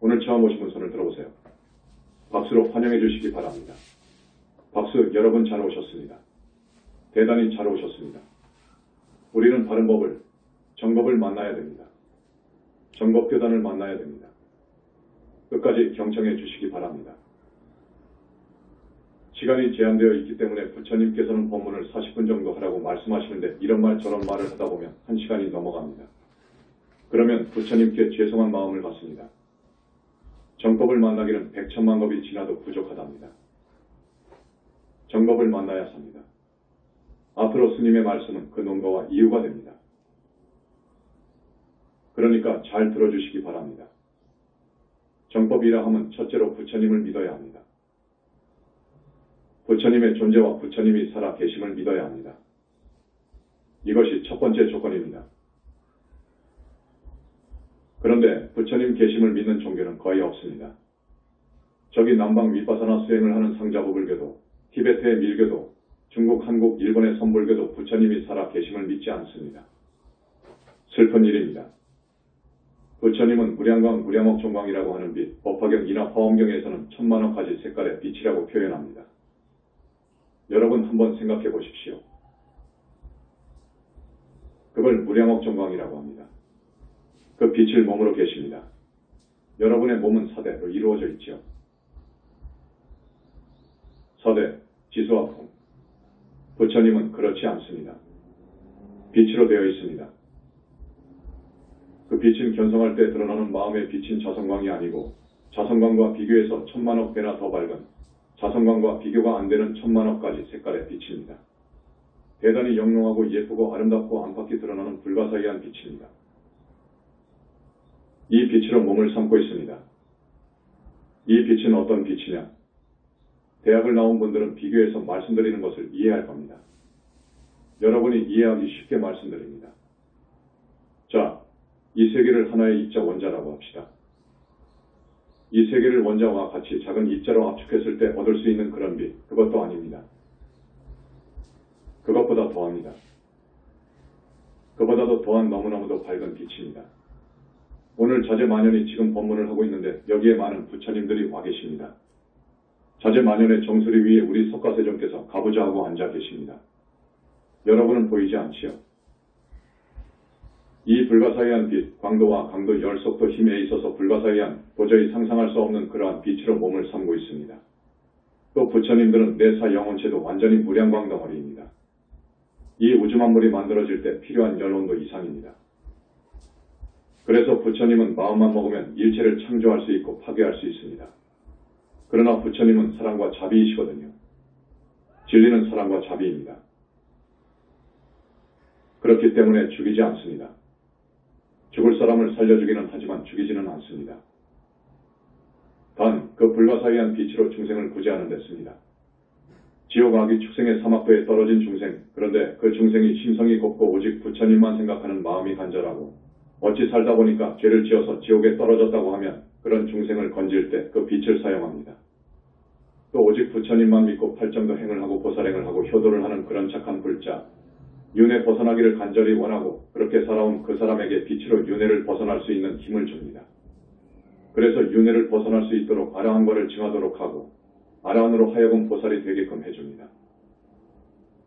오늘 처음 오신 분 손을 들어보세요. 박수로 환영해 주시기 바랍니다. 박수. 여러분 잘 오셨습니다. 대단히 잘 오셨습니다. 우리는 바른 법을, 정법을 만나야 됩니다. 정법교단을 만나야 됩니다. 끝까지 경청해 주시기 바랍니다. 시간이 제한되어 있기 때문에 부처님께서는 법문을 40분 정도 하라고 말씀하시는데 이런 말 저런 말을 하다 보면 1시간이 넘어갑니다. 그러면 부처님께 죄송한 마음을 갖습니다. 정법을 만나기는 100,000만 법이 지나도 부족하답니다. 정법을 만나야 삽니다. 앞으로 스님의 말씀은 그 논거와 이유가 됩니다. 그러니까 잘 들어주시기 바랍니다. 정법이라 하면 첫째로 부처님을 믿어야 합니다. 부처님의 존재와 부처님이 살아 계심을 믿어야 합니다. 이것이 첫 번째 조건입니다. 그런데 부처님 계심을 믿는 종교는 거의 없습니다. 저기 남방 윗바사나 수행을 하는 상자부불교도, 티베트의 밀교도, 중국, 한국, 일본의 선불교도 부처님이 살아 계심을 믿지 않습니다. 슬픈 일입니다. 부처님은 무량광, 무량억종광이라고 하는 빛, 법화경이나 화엄경에서는 1000만원까지 색깔의 빛이라고 표현합니다. 여러분 한번 생각해 보십시오. 그걸 무량억종광이라고 합니다. 그 빛을 몸으로 계십니다. 여러분의 몸은 사대로 이루어져 있죠. 사대, 지수와 품. 부처님은 그렇지 않습니다. 빛으로 되어 있습니다. 그 빛은 견성할 때 드러나는 마음의 빛인 자성광이 아니고 자성광과 비교해서 1000만억 배나 더 밝은 자성광과 비교가 안 되는 1000만억까지 색깔의 빛입니다. 대단히 영롱하고 예쁘고 아름답고 안팎이 드러나는 불가사의한 빛입니다. 이 빛으로 몸을 삼고 있습니다. 이 빛은 어떤 빛이냐? 대학을 나온 분들은 비교해서 말씀드리는 것을 이해할 겁니다. 여러분이 이해하기 쉽게 말씀드립니다. 자, 이 세계를 하나의 입자 원자라고 합시다. 이 세계를 원자와 같이 작은 입자로 압축했을 때 얻을 수 있는 그런 빛, 그것도 아닙니다. 그것보다 더합니다. 그보다도 더한 너무너무도 밝은 빛입니다. 오늘 자제만연히 지금 법문을 하고 있는데 여기에 많은 부처님들이 와 계십니다. 자제만연의 정수리 위에 우리 석가세존께서 가부좌하고 앉아 계십니다. 여러분은 보이지 않지요? 이 불가사의한 빛, 광도와 강도, 열속도, 힘에 있어서 불가사의한 도저히 상상할 수 없는 그러한 빛으로 몸을 삼고 있습니다. 또 부처님들은 내사 영혼체도 완전히 무량광 덩어리입니다. 이 우주만물이 만들어질 때 필요한 열온도 이상입니다. 그래서 부처님은 마음만 먹으면 일체를 창조할 수 있고 파괴할 수 있습니다. 그러나 부처님은 사랑과 자비이시거든요. 진리는 사랑과 자비입니다. 그렇기 때문에 죽이지 않습니다. 죽을 사람을 살려주기는 하지만 죽이지는 않습니다. 단 그 불가사의한 빛으로 중생을 구제하는 데습니다. 지옥 악이 축생의 사막도에 떨어진 중생, 그런데 그 중생이 심성이 곱고 오직 부처님만 생각하는 마음이 간절하고 어찌 살다 보니까 죄를 지어서 지옥에 떨어졌다고 하면 그런 중생을 건질 때 그 빛을 사용합니다. 또 오직 부처님만 믿고 팔정도 행을 하고 보살행을 하고 효도를 하는 그런 착한 불자, 윤회 벗어나기를 간절히 원하고 그렇게 살아온 그 사람에게 빛으로 윤회를 벗어날 수 있는 힘을 줍니다. 그래서 윤회를 벗어날 수 있도록 아라한과를 증하도록 하고 아라한으로 하여금 보살이 되게끔 해줍니다.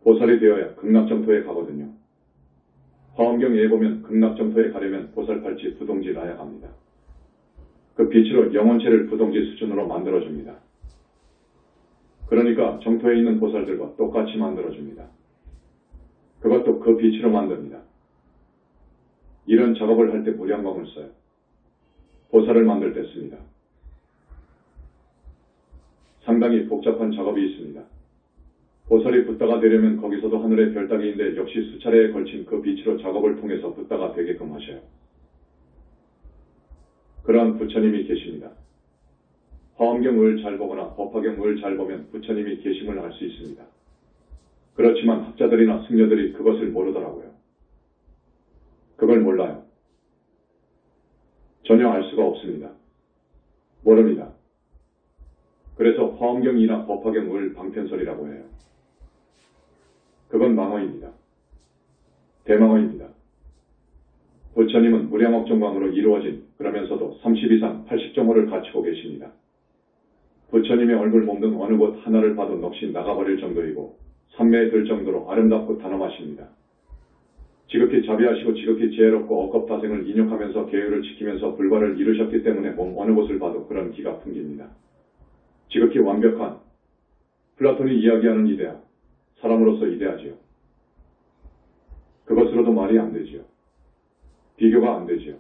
보살이 되어야 극락정토에 가거든요. 화엄경에 보면 극락정토에 가려면 보살팔찌 부동지 나야 합니다. 그 빛으로 영혼체를 부동지 수준으로 만들어줍니다. 그러니까 정토에 있는 보살들과 똑같이 만들어줍니다. 그것도 그 빛으로 만듭니다. 이런 작업을 할 때 무량광을 써요. 보살을 만들 때 씁니다. 상당히 복잡한 작업이 있습니다. 보살이 붓다가 되려면 거기서도 하늘의 별따기인데 역시 수차례에 걸친 그 빛으로 작업을 통해서 붓다가 되게끔 하셔요. 그러한 부처님이 계십니다. 화엄경을 잘 보거나 법화경을 잘 보면 부처님이 계심을 알 수 있습니다. 그렇지만 학자들이나 승려들이 그것을 모르더라고요. 그걸 몰라요. 전혀 알 수가 없습니다. 모릅니다. 그래서 화엄경이나 법화경을 방편설이라고 해요. 그건 망어입니다. 대망어입니다. 부처님은 무량억종광으로 이루어진 그러면서도 30 이상 80정호를 갖추고 계십니다. 부처님의 얼굴 몸 등 어느 곳 하나를 봐도 넋이 나가버릴 정도이고 산매에 들 정도로 아름답고 단엄하십니다. 지극히 자비하시고 지극히 지혜롭고 억겁다생을 인욕하면서 계율을 지키면서 불과를 이루셨기 때문에 몸 어느 곳을 봐도 그런 기가 풍깁니다. 지극히 완벽한 플라톤이 이야기하는 이데아, 사람으로서 이데아지요. 그것으로도 말이 안 되지요. 비교가 안 되지요.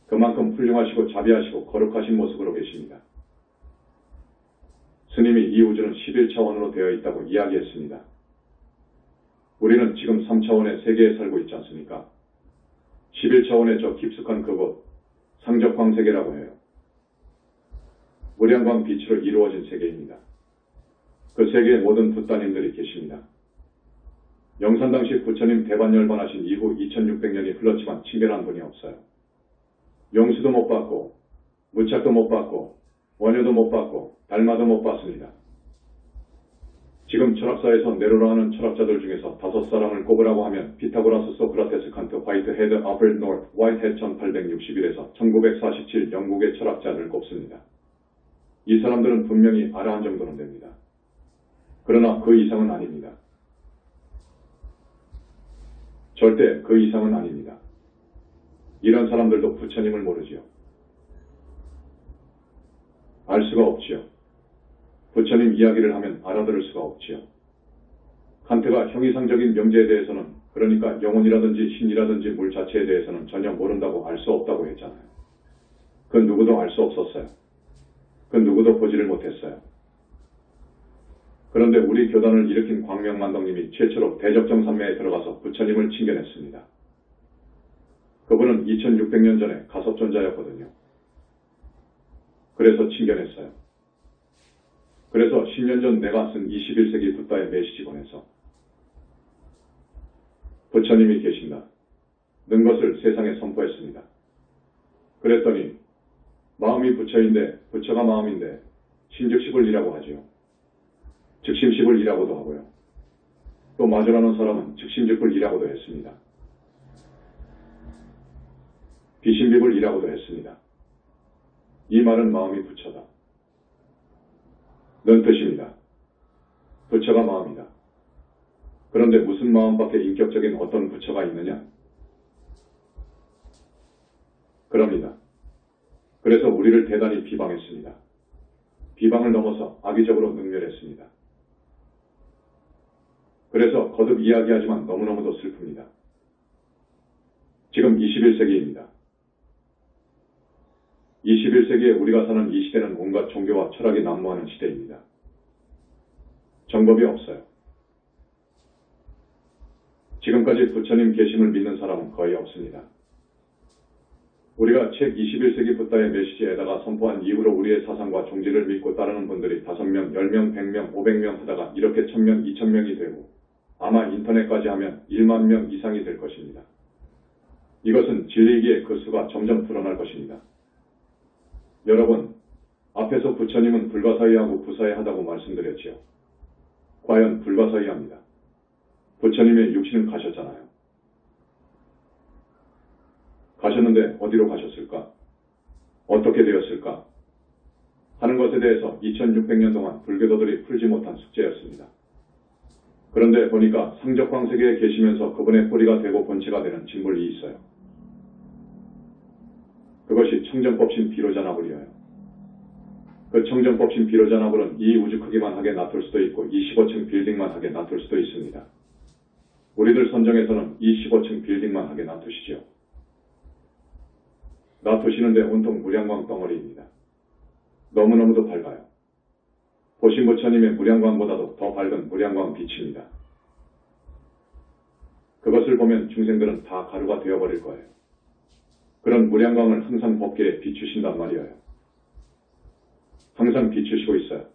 그만큼 훌륭하시고 자비하시고 거룩하신 모습으로 계십니다. 스님이 이 우주는 11차원으로 되어 있다고 이야기했습니다. 우리는 지금 3차원의 세계에 살고 있지 않습니까? 11차원의 저 깊숙한 그곳, 상적광세계라고 해요. 무량광 빛으로 이루어진 세계입니다. 그 세계에 모든 붓다님들이 계십니다. 영산 당시 부처님 대반열반하신 이후 2600년이 흘렀지만 칭견한 분이 없어요. 용수도 못 받고 무착도 못 받고 원효도 못 받고 달마도 못 받습니다. 지금 철학사에서 네로라 하는 철학자들 중에서 5사람을 꼽으라고 하면 피타고라스, 소크라테스, 칸트, 화이트헤드, 알프레드 노트, 화이트헤드 1861에서 1947 영국의 철학자를 꼽습니다. 이 사람들은 분명히 아라한 정도는 됩니다. 그러나 그 이상은 아닙니다. 절대 그 이상은 아닙니다. 이런 사람들도 부처님을 모르지요. 알 수가 없지요. 부처님 이야기를 하면 알아들을 수가 없지요. 칸트가 형이상적인 명제에 대해서는, 그러니까 영혼이라든지 신이라든지 물 자체에 대해서는 전혀 모른다고 알 수 없다고 했잖아요. 그 누구도 알 수 없었어요. 그 누구도 보지를 못했어요. 그런데 우리 교단을 일으킨 광명만덕님이 최초로 대적정산매에 들어가서 부처님을 칭견했습니다. 그분은 2600년 전에 가섭존자였거든요. 그래서 칭견했어요. 그래서 10년 전 내가 쓴 21세기 붓다의 메시지본에서 부처님이 계신다 는 것을 세상에 선포했습니다. 그랬더니 마음이 부처인데 부처가 마음인데 신즉시불이라고 하지요. 즉심시불이라고도 하고요. 또 마주라는 사람은 즉심즉불이라고도 했습니다. 비신비불이라고도 했습니다. 이 말은 마음이 부처다 는 뜻입니다. 부처가 마음이다. 그런데 무슨 마음밖에 인격적인 어떤 부처가 있느냐? 그럽니다. 그래서 우리를 대단히 비방했습니다. 비방을 넘어서 악의적으로 능멸했습니다. 그래서 거듭 이야기하지만 너무너무도 슬픕니다. 지금 21세기입니다. 21세기에 우리가 사는 이 시대는 온갖 종교와 철학이 난무하는 시대입니다. 정법이 없어요. 지금까지 부처님 계심을 믿는 사람은 거의 없습니다. 우리가 책 21세기 붓다의 메시지에다가 선포한 이후로 우리의 사상과 종지를 믿고 따르는 분들이 5명, 10명, 100명, 500명 하다가 이렇게 1000명, 2000명이 되고 아마 인터넷까지 하면 1만 명 이상이 될 것입니다. 이것은 진리이기에 그 수가 점점 드러날 것입니다. 여러분, 앞에서 부처님은 불가사의하고 부사의하다고 말씀드렸지요. 과연 불가사의합니다. 부처님의 육신은 가셨잖아요. 가셨는데 어디로 가셨을까? 어떻게 되었을까? 하는 것에 대해서 2600년 동안 불교도들이 풀지 못한 숙제였습니다. 그런데 보니까 상적광세계에 계시면서 그분의 뿌리가 되고 본체가 되는 진물이 있어요. 그것이 청정법신 비로자나불이에요. 그 청정법신 비로자나불은 이 우주 크기만 하게 놔둘 수도 있고 25층 빌딩만 하게 놔둘 수도 있습니다. 우리들 선정에서는 25층 빌딩만 하게 놔두시죠. 놔두시는데 온통 무량광 덩어리입니다. 너무너무도 밝아요. 보신 부처님의 무량광보다도 더 밝은 무량광 빛입니다. 그것을 보면 중생들은 다 가루가 되어버릴 거예요. 그런 무량광을 항상 법계에 비추신단 말이에요. 항상 비추시고 있어요.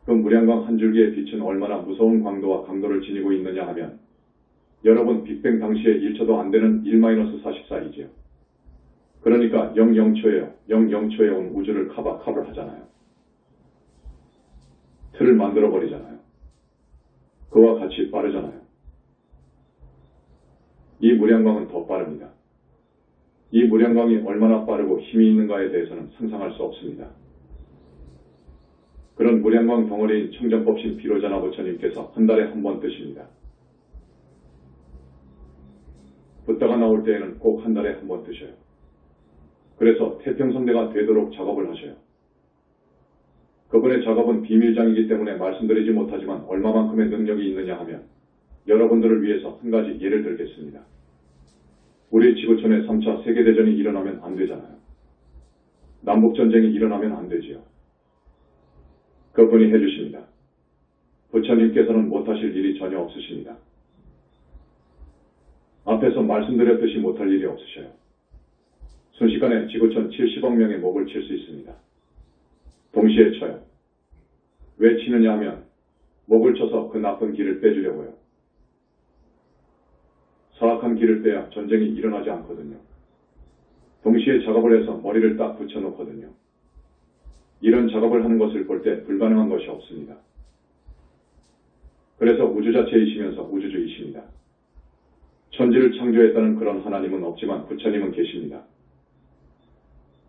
그 무량광 한 줄기의 빛은 얼마나 무서운 광도와 강도를 지니고 있느냐 하면 여러분 빅뱅 당시에 1초도 안 되는 1-44이지요. 그러니까 00초예요. 00초에 온 우주를 커버 하잖아요. 틀을 만들어버리잖아요. 그와 같이 빠르잖아요. 이 무량광은 더 빠릅니다. 이 무량광이 얼마나 빠르고 힘이 있는가에 대해서는 상상할 수 없습니다. 그런 무량광 덩어리인 청정법신 비로자나 부처님께서 한 달에 한 번 뜨십니다. 붓다가 나올 때에는 꼭 한 달에 한 번 뜨셔요. 그래서 태평성대가 되도록 작업을 하셔요. 그분의 작업은 비밀장이기 때문에 말씀드리지 못하지만 얼마만큼의 능력이 있느냐 하면 여러분들을 위해서 한 가지 예를 들겠습니다. 우리 지구촌에 3차 세계대전이 일어나면 안 되잖아요. 남북전쟁이 일어나면 안 되지요. 그분이 해주십니다. 부처님께서는 못하실 일이 전혀 없으십니다. 앞에서 말씀드렸듯이 못할 일이 없으셔요. 순식간에 지구촌 70억 명의 목을 칠 수 있습니다. 동시에 쳐요. 왜 치느냐 하면 목을 쳐서 그 나쁜 길을 빼주려고요. 사악한 길을 빼야 전쟁이 일어나지 않거든요. 동시에 작업을 해서 머리를 딱 붙여놓거든요. 이런 작업을 하는 것을 볼 때 불가능한 것이 없습니다. 그래서 우주 자체이시면서 우주주이십니다. 천지를 창조했다는 그런 하나님은 없지만 부처님은 계십니다.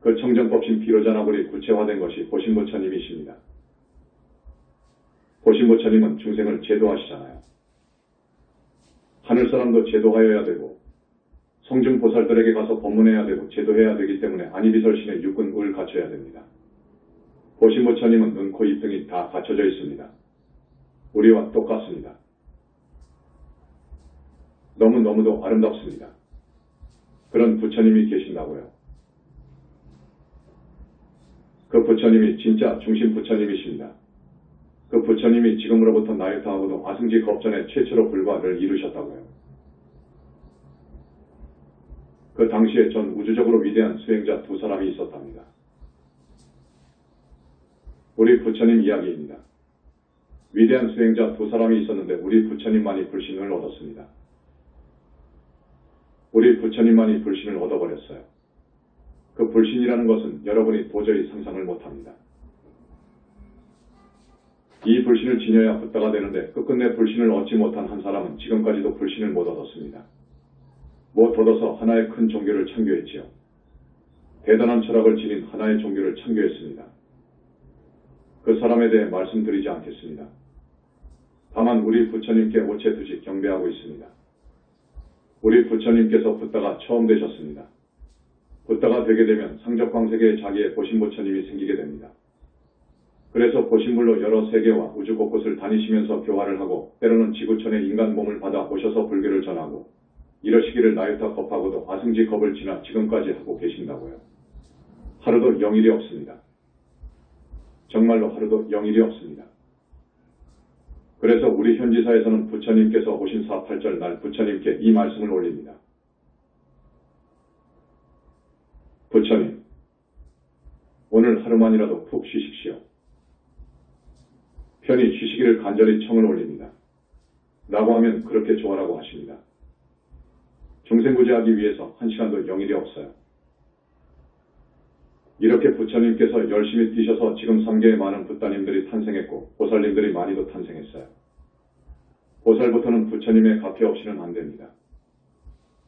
그 청정법신 비로자나불이 구체화된 것이 보신부처님이십니다. 보신부처님은 중생을 제도하시잖아요. 하늘사람도 제도하여야 되고 성중보살들에게 가서 법문해야 되고 제도해야 되기 때문에 안이비설신의 육군을 갖춰야 됩니다. 보신부처님은 눈, 코, 입 등이 다 갖춰져 있습니다. 우리와 똑같습니다. 너무너무도 아름답습니다. 그런 부처님이 계신다고요. 그 부처님이 진짜 중심 부처님이십니다. 그 부처님이 지금으로부터 나이타하고도 아승지 겁전에 최초로 불과를 이루셨다고요. 그 당시에 전 우주적으로 위대한 수행자 두 사람이 있었답니다. 우리 부처님 이야기입니다. 위대한 수행자 두 사람이 있었는데 우리 부처님만이 불신을 얻었습니다. 우리 부처님만이 불신을 얻어버렸어요. 그 불신이라는 것은 여러분이 도저히 상상을 못합니다. 이 불신을 지녀야 붓다가 되는데 끝끝내 불신을 얻지 못한 한 사람은 지금까지도 불신을 못 얻었습니다. 못 얻어서 하나의 큰 종교를 창교했지요. 대단한 철학을 지닌 하나의 종교를 창교했습니다. 그 사람에 대해 말씀드리지 않겠습니다. 다만 우리 부처님께 오체투지 경배하고 있습니다. 우리 부처님께서 붓다가 처음 되셨습니다. 붓다가 되게 되면 상적광세계에 자기의 보신부처님이 생기게 됩니다. 그래서 보신물로 여러 세계와 우주 곳곳을 다니시면서 교화를 하고 때로는 지구촌에 인간 몸을 받아 오셔서 불교를 전하고 이러시기를 나유타 겁하고도 아승지 겁을 지나 지금까지 하고 계신다고요. 하루도 영일이 없습니다. 정말로 하루도 영일이 없습니다. 그래서 우리 현지사에서는 부처님께서 오신 4.8절 날 부처님께 이 말씀을 올립니다. 부처님, 오늘 하루만이라도 푹 쉬십시오. 편히 쉬시기를 간절히 청을 올립니다. 라고 하면 그렇게 좋아라고 하십니다. 중생구제하기 위해서 한 시간도 영일이 없어요. 이렇게 부처님께서 열심히 뛰셔서 지금 3계의 많은 붓다님들이 탄생했고 보살님들이 많이도 탄생했어요. 보살부터는 부처님의 가피 없이는 안 됩니다.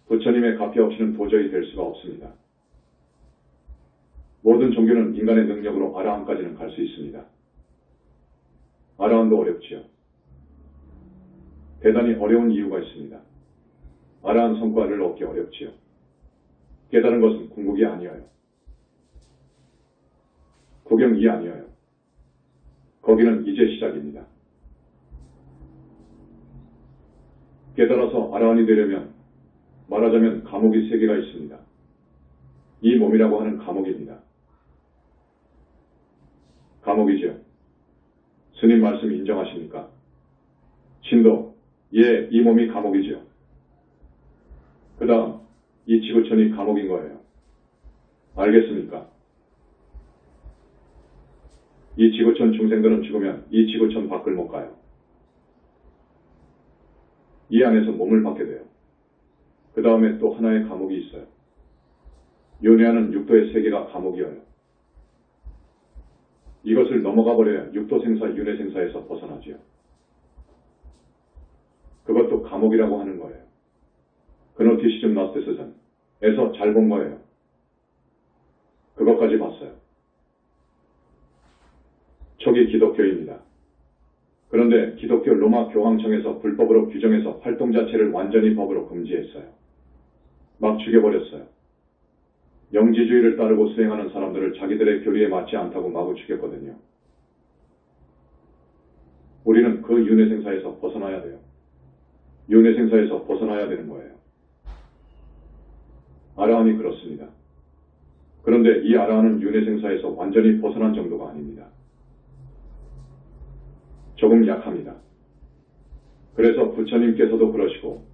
부처님의 가피 없이는 도저히 될 수가 없습니다. 모든 종교는 인간의 능력으로 아라한까지는 갈 수 있습니다. 아라한도 어렵지요. 대단히 어려운 이유가 있습니다. 아라한 성과를 얻기 어렵지요. 깨달은 것은 궁극이 아니어요. 구경이 아니어요. 거기는 이제 시작입니다. 깨달아서 아라한이 되려면 말하자면 감옥이 3개가 있습니다. 이 몸이라고 하는 감옥입니다. 감옥이죠. 스님 말씀 인정하십니까? 신도, 예, 이 몸이 감옥이죠. 그 다음, 이 지구촌이 감옥인 거예요. 알겠습니까? 이 지구촌 중생들은 죽으면 이 지구촌 밖을 못 가요. 이 안에서 몸을 받게 돼요. 그 다음에 또 하나의 감옥이 있어요. 윤회하는 육도의 세계가 감옥이어요. 이것을 넘어가 버려야 육도 생사, 윤회 생사에서 벗어나지요. 그것도 감옥이라고 하는 거예요. 그노티시즘 나스테스전에서 잘 본 거예요. 그것까지 봤어요. 초기 기독교입니다. 그런데 기독교 로마 교황청에서 불법으로 규정해서 활동 자체를 완전히 법으로 금지했어요. 막 죽여버렸어요. 영지주의를 따르고 수행하는 사람들을 자기들의 교리에 맞지 않다고 마구 죽였거든요. 우리는 그 윤회생사에서 벗어나야 돼요. 윤회생사에서 벗어나야 되는 거예요. 아라한이 그렇습니다. 그런데 이 아라한은 윤회생사에서 완전히 벗어난 정도가 아닙니다. 조금 약합니다. 그래서 부처님께서도 그러시고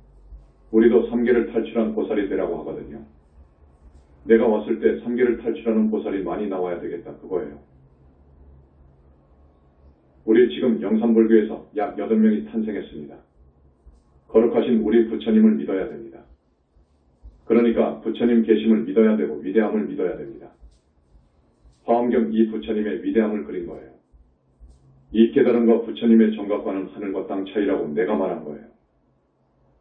우리도 3계를 탈출한 보살이 되라고 하거든요. 내가 왔을 때 3계를 탈출하는 보살이 많이 나와야 되겠다 그거예요. 우리 지금 영산불교에서 약 8명이 탄생했습니다. 거룩하신 우리 부처님을 믿어야 됩니다. 그러니까 부처님 계심을 믿어야 되고 위대함을 믿어야 됩니다. 화엄경 이 부처님의 위대함을 그린 거예요. 이 깨달음과 부처님의 정각과는 하늘과 땅 차이라고 내가 말한 거예요.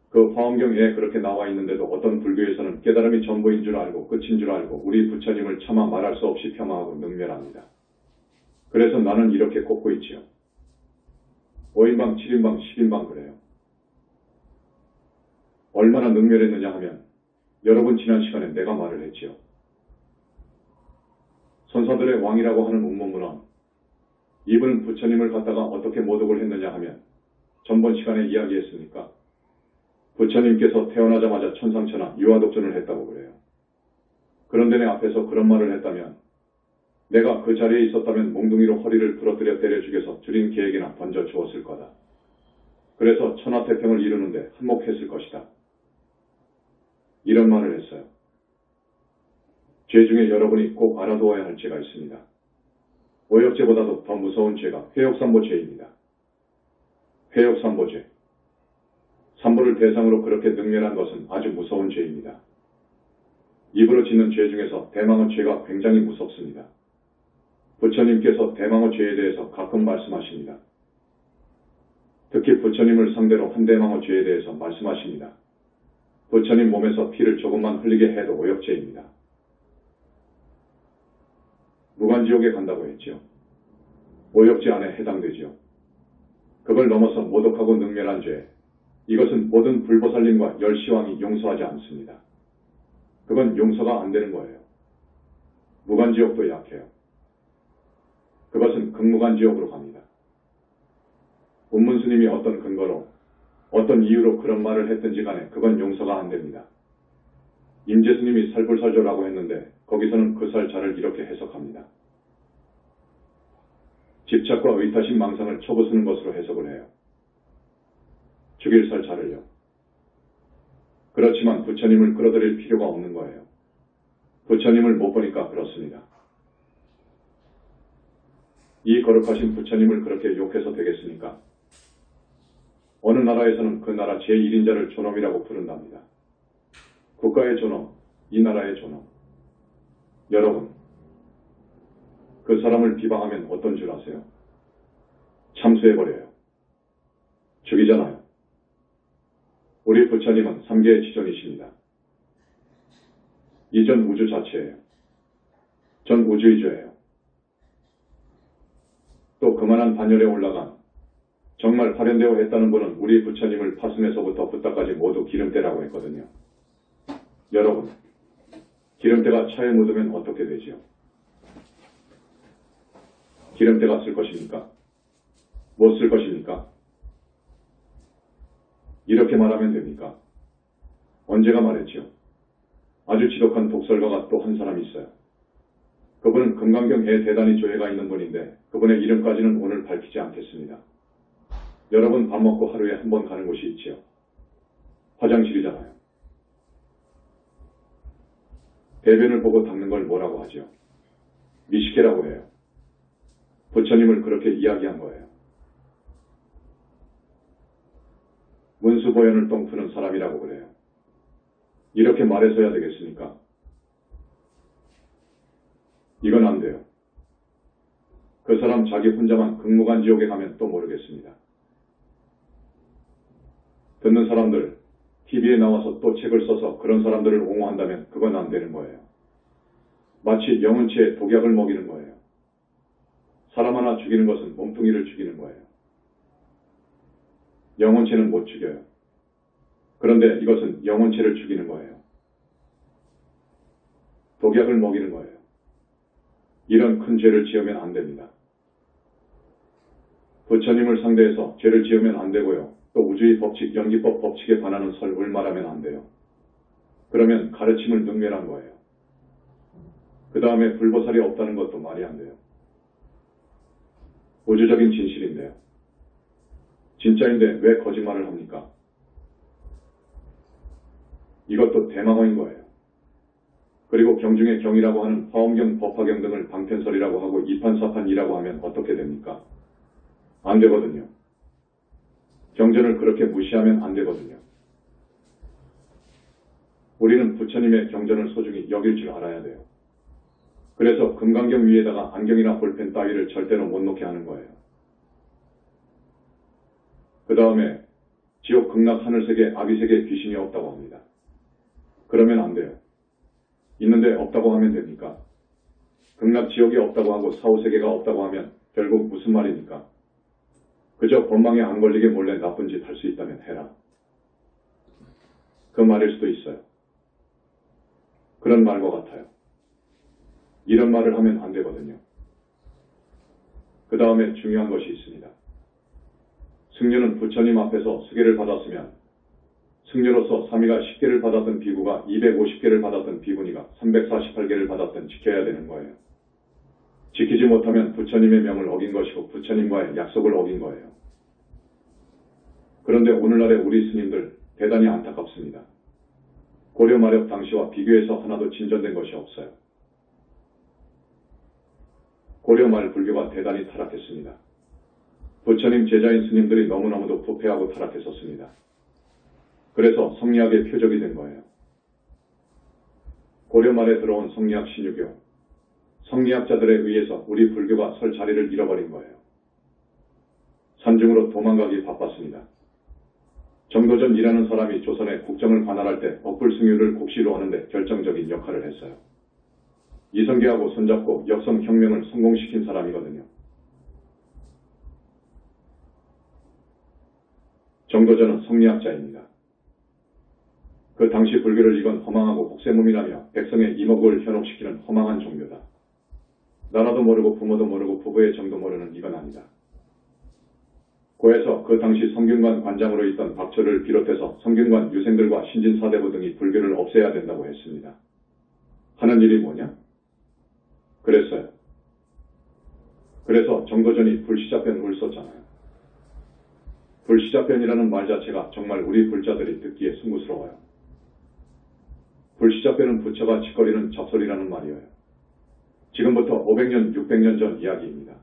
그 화엄경에 그렇게 나와 있는데도 어떤 불교에서는 깨달음이 전부인 줄 알고 끝인 줄 알고 우리 부처님을 차마 말할 수 없이 폄하하고 능멸합니다. 그래서 나는 이렇게 꼽고 있지요. 5인방, 7인방, 10인방 그래요. 얼마나 능멸했느냐 하면 여러분 지난 시간에 내가 말을 했지요. 선사들의 왕이라고 하는 운모문헌 이분은 부처님을 갖다가 어떻게 모독을 했느냐 하면 전번 시간에 이야기했으니까 부처님께서 태어나자마자 천상천하 유아독존을 했다고 그래요. 그런데 내 앞에서 그런 말을 했다면 내가 그 자리에 있었다면 몽둥이로 허리를 부러뜨려 때려 죽여서 줄인 개에게나 던져 주었을 거다. 그래서 천하태평을 이루는데 한몫했을 것이다. 이런 말을 했어요. 죄 중에 여러분이 꼭 알아두어야 할 죄가 있습니다. 오역죄보다도 더 무서운 죄가 회역삼보죄입니다. 회역삼보죄. 삼보를 대상으로 그렇게 능멸한 것은 아주 무서운 죄입니다. 입으로 짓는 죄 중에서 대망의 죄가 굉장히 무섭습니다. 부처님께서 대망의 죄에 대해서 가끔 말씀하십니다. 특히 부처님을 상대로 한 대망의 죄에 대해서 말씀하십니다. 부처님 몸에서 피를 조금만 흘리게 해도 오역죄입니다. 무간지옥에 간다고 했죠. 오역죄 안에 해당되죠. 그걸 넘어서 모독하고 능멸한 죄, 이것은 모든 불보살님과 열시왕이 용서하지 않습니다. 그건 용서가 안 되는 거예요. 무간지옥도 약해요. 그것은 극무간지옥으로 갑니다. 운문스님이 어떤 근거로 어떤 이유로 그런 말을 했든지 간에 그건 용서가 안 됩니다. 임재스님이 살불살조라고 했는데 거기서는 그 살자를 이렇게 해석합니다. 집착과 의타심 망상을 쳐부수는 것으로 해석을 해요. 죽일 살자를요. 그렇지만 부처님을 끌어들일 필요가 없는 거예요. 부처님을 못 보니까 그렇습니다. 이 거룩하신 부처님을 그렇게 욕해서 되겠습니까? 어느 나라에서는 그 나라 제1인자를 존엄이라고 부른답니다. 국가의 존엄, 이 나라의 존엄. 여러분, 그 사람을 비방하면 어떤 줄 아세요? 참수해버려요. 죽이잖아요. 우리 부처님은 3계의 지존이십니다. 이전 우주 자체예요. 전 우주이주예요. 또 그만한 반열에 올라간 정말 화련되어 했다는 분은 우리 부처님을 파슴에서부터 붓다까지 모두 기름때라고 했거든요. 여러분, 기름때가 차에 묻으면 어떻게 되지요? 기름때가 쓸 것입니까? 못 쓸 것입니까? 이렇게 말하면 됩니까? 언제가 말했죠? 아주 지독한 독설가가 또 한 사람 있어요. 그분은 금강경에 대단히 조예가 있는 분인데 그분의 이름까지는 오늘 밝히지 않겠습니다. 여러분 밥 먹고 하루에 한 번 가는 곳이 있지요. 화장실이잖아요. 대변을 보고 닦는 걸 뭐라고 하죠? 미식회라고 해요. 부처님을 그렇게 이야기한 거예요. 문수보현을 똥푸는 사람이라고 그래요. 이렇게 말해서야 되겠습니까? 이건 안 돼요. 그 사람 자기 혼자만 극무간지옥에 가면 또 모르겠습니다. 듣는 사람들, TV에 나와서 또 책을 써서 그런 사람들을 옹호한다면 그건 안 되는 거예요. 마치 영혼체에 독약을 먹이는 거예요. 사람 하나 죽이는 것은 몸뚱이를 죽이는 거예요. 영혼체는 못 죽여요. 그런데 이것은 영혼체를 죽이는 거예요. 독약을 먹이는 거예요. 이런 큰 죄를 지으면 안 됩니다. 부처님을 상대해서 죄를 지으면 안 되고요. 또 우주의 법칙, 연기법 법칙에 반하는 설을 말하면 안 돼요. 그러면 가르침을 능멸한 거예요. 그 다음에 불보살이 없다는 것도 말이 안 돼요. 우주적인 진실인데요. 진짜인데 왜 거짓말을 합니까? 이것도 대망어인 거예요. 그리고 경중의 경이라고 하는 화엄경, 법화경 등을 방편설이라고 하고 이판사판이라고 하면 어떻게 됩니까? 안 되거든요. 경전을 그렇게 무시하면 안 되거든요. 우리는 부처님의 경전을 소중히 여길 줄 알아야 돼요. 그래서 금강경 위에다가 안경이나 볼펜 따위를 절대로 못 놓게 하는 거예요. 그 다음에 지옥, 극락, 하늘세계, 아비세계 귀신이 없다고 합니다. 그러면 안 돼요. 있는데 없다고 하면 됩니까? 극락, 지옥이 없다고 하고 사후세계가 없다고 하면 결국 무슨 말입니까? 그저 법망에 안 걸리게 몰래 나쁜 짓 할 수 있다면 해라. 그 말일 수도 있어요. 그런 말과 같아요. 이런 말을 하면 안 되거든요. 그 다음에 중요한 것이 있습니다. 승려는 부처님 앞에서 수계를 받았으면 승려로서 3위가 10개를 받았던 비구가 250개를 받았던 비구니가 348개를 받았던 지켜야 되는 거예요. 지키지 못하면 부처님의 명을 어긴 것이고 부처님과의 약속을 어긴 거예요. 그런데 오늘날의 우리 스님들 대단히 안타깝습니다. 고려 마렵 당시와 비교해서 하나도 진전된 것이 없어요. 고려 말 불교가 대단히 타락했습니다. 부처님 제자인 스님들이 너무너무도 부패하고 타락했었습니다. 그래서 성리학의 표적이 된 거예요. 고려 말에 들어온 성리학 신유교, 성리학자들에 의해서 우리 불교가 설 자리를 잃어버린 거예요. 산중으로 도망가기 바빴습니다. 정도전이라는 사람이 조선의 국정을 관할할 때 억불승유를 국시로 하는데 결정적인 역할을 했어요. 이성계하고 손잡고 역성혁명을 성공시킨 사람이거든요. 정도전은 성리학자입니다. 그 당시 불교를 이건 허망하고 복세무민하며 백성의 이목을 현혹시키는 허망한 종교다. 나라도 모르고 부모도 모르고 부부의 정도 모르는 이건 아니다. 고에서 그 당시 성균관 관장으로 있던 박철을 비롯해서 성균관 유생들과 신진사대부 등이 불교를 없애야 된다고 했습니다. 하는 일이 뭐냐? 그랬어요. 그래서 정도전이 불시자편을 썼잖아요. 불시자편이라는 말 자체가 정말 우리 불자들이 듣기에 숭고스러워요. 불시자편은 부처가 짓거리는 잡소리라는 말이에요. 지금부터 500년, 600년 전 이야기입니다.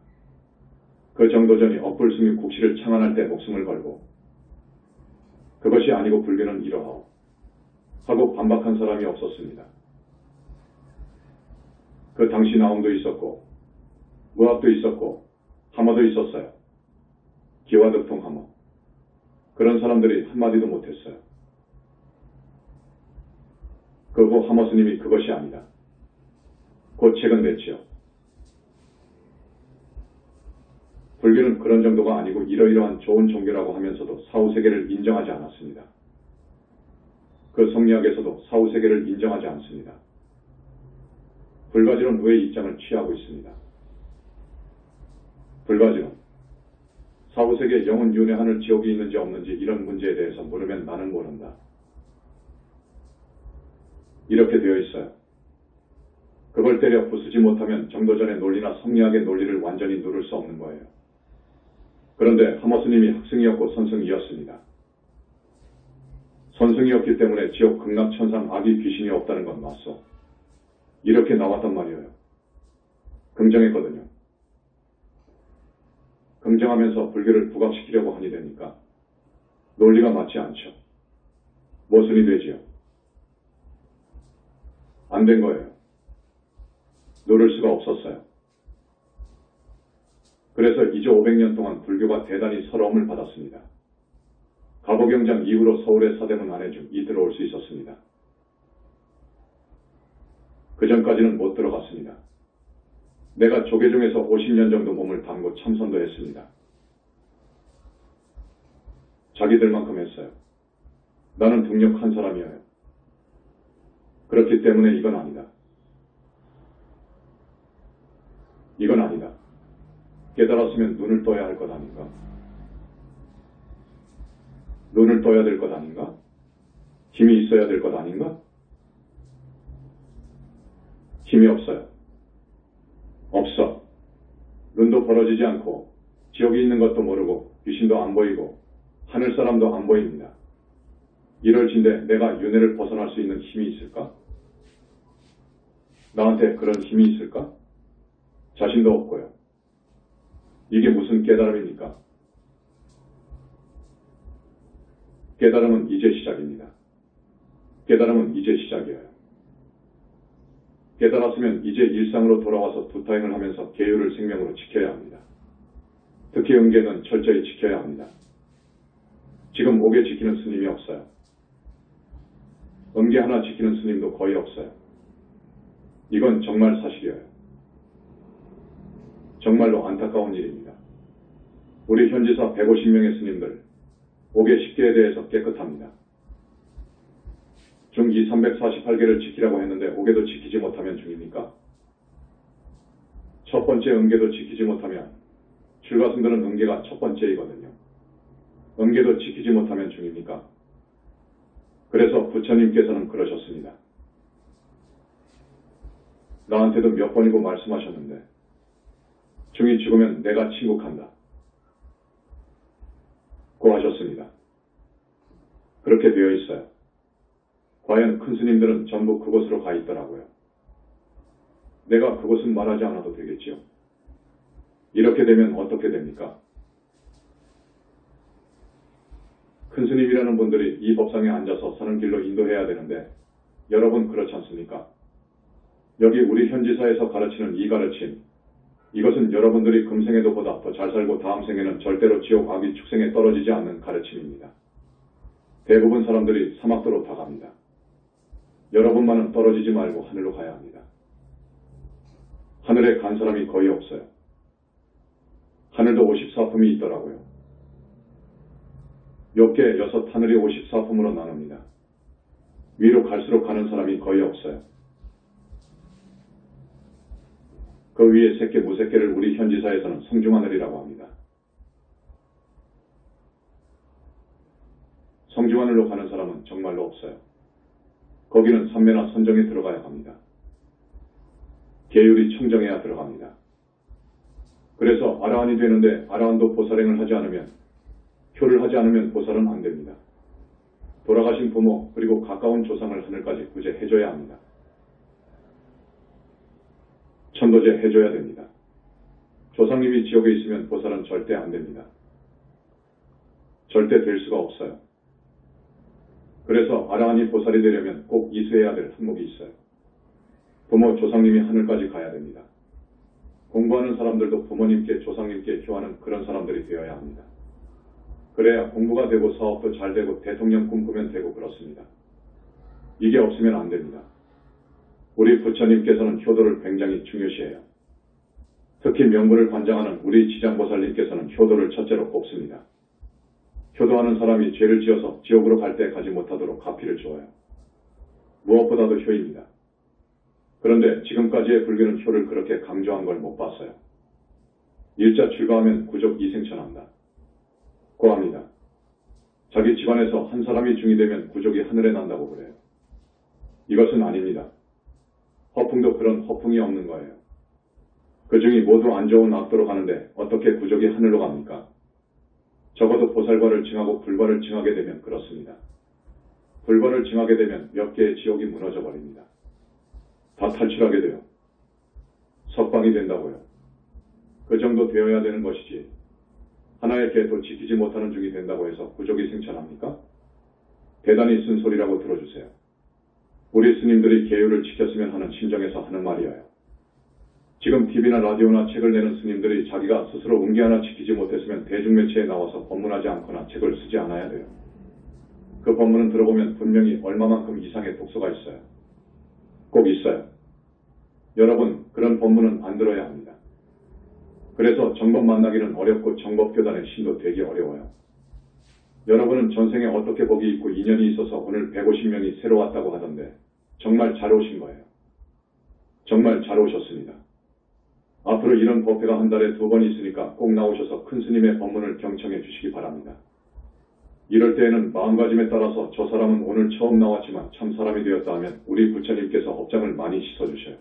그 정도전이 억불승유 국시를 창안할 때 목숨을 걸고 그것이 아니고 불교는 이러하오 하고 반박한 사람이 없었습니다. 그 당시 나옴도 있었고 무학도 있었고 하모도 있었어요. 기와득통 하모. 그런 사람들이 한마디도 못했어요. 그 후 하모 스님이 그것이 아니다. 곧 책은 냈지요. 불교는 그런 정도가 아니고 이러이러한 좋은 종교라고 하면서도 사후세계를 인정하지 않았습니다. 그 성리학에서도 사후세계를 인정하지 않습니다. 불가지론 의의 입장을 취하고 있습니다. 불가지론, 사후세계 영혼 윤회 하늘 지옥이 있는지 없는지 이런 문제에 대해서 물으면 나는 모른다. 이렇게 되어 있어요. 그걸 때려 부수지 못하면 정도전의 논리나 성리학의 논리를 완전히 누를 수 없는 거예요. 그런데 하모 스님이 학승이었고 선승이었습니다. 선승이었기 때문에 지옥, 극락, 천상, 악이, 귀신이 없다는 건 맞소. 이렇게 나왔단 말이에요. 긍정했거든요. 긍정하면서 불교를 부각시키려고 하니 됩니까? 논리가 맞지 않죠. 모순이 되지요. 안 된 거예요. 누를 수가 없었어요. 그래서 2조 500년 동안 불교가 대단히 서러움을 받았습니다. 가보경장 이후로 서울의 서대문 안에 좀 들어올 수 있었습니다. 그 전까지는 못 들어갔습니다. 내가 조계종에서 50년 정도 몸을 담고 참선도 했습니다. 자기들만큼 했어요. 나는 등력한 사람이에요. 그렇기 때문에 이건 아니다. 이건 아니다. 깨달았으면 눈을 떠야 할 것 아닌가? 눈을 떠야 될 것 아닌가? 힘이 있어야 될 것 아닌가? 힘이 없어요. 없어. 눈도 벌어지지 않고 지옥이 있는 것도 모르고 귀신도 안 보이고 하늘 사람도 안 보입니다. 이럴 진데 내가 윤회를 벗어날 수 있는 힘이 있을까? 나한테 그런 힘이 있을까? 자신도 없고요. 이게 무슨 깨달음입니까? 깨달음은 이제 시작입니다. 깨달음은 이제 시작이에요. 깨달았으면 이제 일상으로 돌아와서 두타행을 하면서 계율을 생명으로 지켜야 합니다. 특히 음계는 철저히 지켜야 합니다. 지금 5개 지키는 스님이 없어요. 음계 하나 지키는 스님도 거의 없어요. 이건 정말 사실이에요. 정말로 안타까운 일입니다. 우리 현지사 150명의 스님들 5개 10개에 대해서 깨끗합니다. 중기 348개를 지키라고 했는데 5개도 지키지 못하면 중입니까? 첫 번째 음계도 지키지 못하면 출가승들은 음계가 첫 번째이거든요. 음계도 지키지 못하면 중입니까? 그래서 부처님께서는 그러셨습니다. 나한테도 몇 번이고 말씀하셨는데 중이 죽으면 내가 친국한다. 고 하셨습니다. 그렇게 되어 있어요. 과연 큰 스님들은 전부 그곳으로 가 있더라고요. 내가 그곳은 말하지 않아도 되겠지요. 이렇게 되면 어떻게 됩니까? 큰 스님이라는 분들이 이 법상에 앉아서 사는 길로 인도해야 되는데 여러분 그렇지 않습니까? 여기 우리 현지사에서 가르치는 이 가르침, 이것은 여러분들이 금생에도 보다 더 잘 살고 다음 생에는 절대로 지옥 악의 축생에 떨어지지 않는 가르침입니다. 대부분 사람들이 사막도로 다 갑니다. 여러분만은 떨어지지 말고 하늘로 가야 합니다. 하늘에 간 사람이 거의 없어요. 하늘도 54품이 있더라고요. 욥계 6 하늘이 54품으로 나눕니다. 위로 갈수록 가는 사람이 거의 없어요. 그 위에 새끼 무새끼를 우리 현지사에서는 성중하늘이라고 합니다. 성중하늘로 가는 사람은 정말로 없어요. 거기는 삼매나 선정에 들어가야 합니다. 계율이 청정해야 들어갑니다. 그래서 아라한이 되는데 아라한도 보살행을 하지 않으면, 효를 하지 않으면 보살은 안 됩니다. 돌아가신 부모 그리고 가까운 조상을 하늘까지 구제해줘야 합니다. 천도제 해줘야 됩니다. 조상님이 지옥에 있으면 보살은 절대 안 됩니다. 절대 될 수가 없어요. 그래서 아라한이 보살이 되려면 꼭 이수해야 될 항목이 있어요. 부모 조상님이 하늘까지 가야 됩니다. 공부하는 사람들도 부모님께 조상님께 효하는 그런 사람들이 되어야 합니다. 그래야 공부가 되고 사업도 잘 되고 대통령 꿈꾸면 되고 그렇습니다. 이게 없으면 안 됩니다. 우리 부처님께서는 효도를 굉장히 중요시해요. 특히 명부를 관장하는 우리 지장보살님께서는 효도를 첫째로 꼽습니다. 효도하는 사람이 죄를 지어서 지옥으로 갈 때 가지 못하도록 가피를 주어요. 무엇보다도 효입니다. 그런데 지금까지의 불교는 효를 그렇게 강조한 걸 못 봤어요. 일자 출가하면 구족 이생천한다. 고합니다. 자기 집안에서 한 사람이 중이 되면 구족이 하늘에 난다고 그래요. 이것은 아닙니다. 허풍도 그런 허풍이 없는 거예요. 그 중이 모두 안 좋은 악도로 가는데 어떻게 구족이 하늘로 갑니까? 적어도 보살과를 증하고 불과를 증하게 되면 그렇습니다. 불과를 증하게 되면 몇 개의 지옥이 무너져 버립니다. 다 탈출하게 돼요. 석방이 된다고요. 그 정도 되어야 되는 것이지 하나의 개도 지키지 못하는 중이 된다고 해서 구족이 생천합니까? 대단히 쓴소리라고 들어주세요. 우리 스님들이 계율을 지켰으면 하는 심정에서 하는 말이에요. 지금 TV나 라디오나 책을 내는 스님들이 자기가 스스로 음계 하나 지키지 못했으면 대중매체에 나와서 법문하지 않거나 책을 쓰지 않아야 돼요. 그 법문은 들어보면 분명히 얼마만큼 이상의 독소가 있어요. 꼭 있어요. 여러분, 그런 법문은 안 들어야 합니다. 그래서 정법 만나기는 어렵고 정법교단의 신도 되기 어려워요. 여러분은 전생에 어떻게 복이 있고 인연이 있어서 오늘 150명이 새로 왔다고 하던데 정말 잘 오신 거예요. 정말 잘 오셨습니다. 앞으로 이런 법회가 한 달에 2번 있으니까 꼭 나오셔서 큰 스님의 법문을 경청해 주시기 바랍니다. 이럴 때에는 마음가짐에 따라서 저 사람은 오늘 처음 나왔지만 참 사람이 되었다 하면 우리 부처님께서 업장을 많이 씻어주셔요.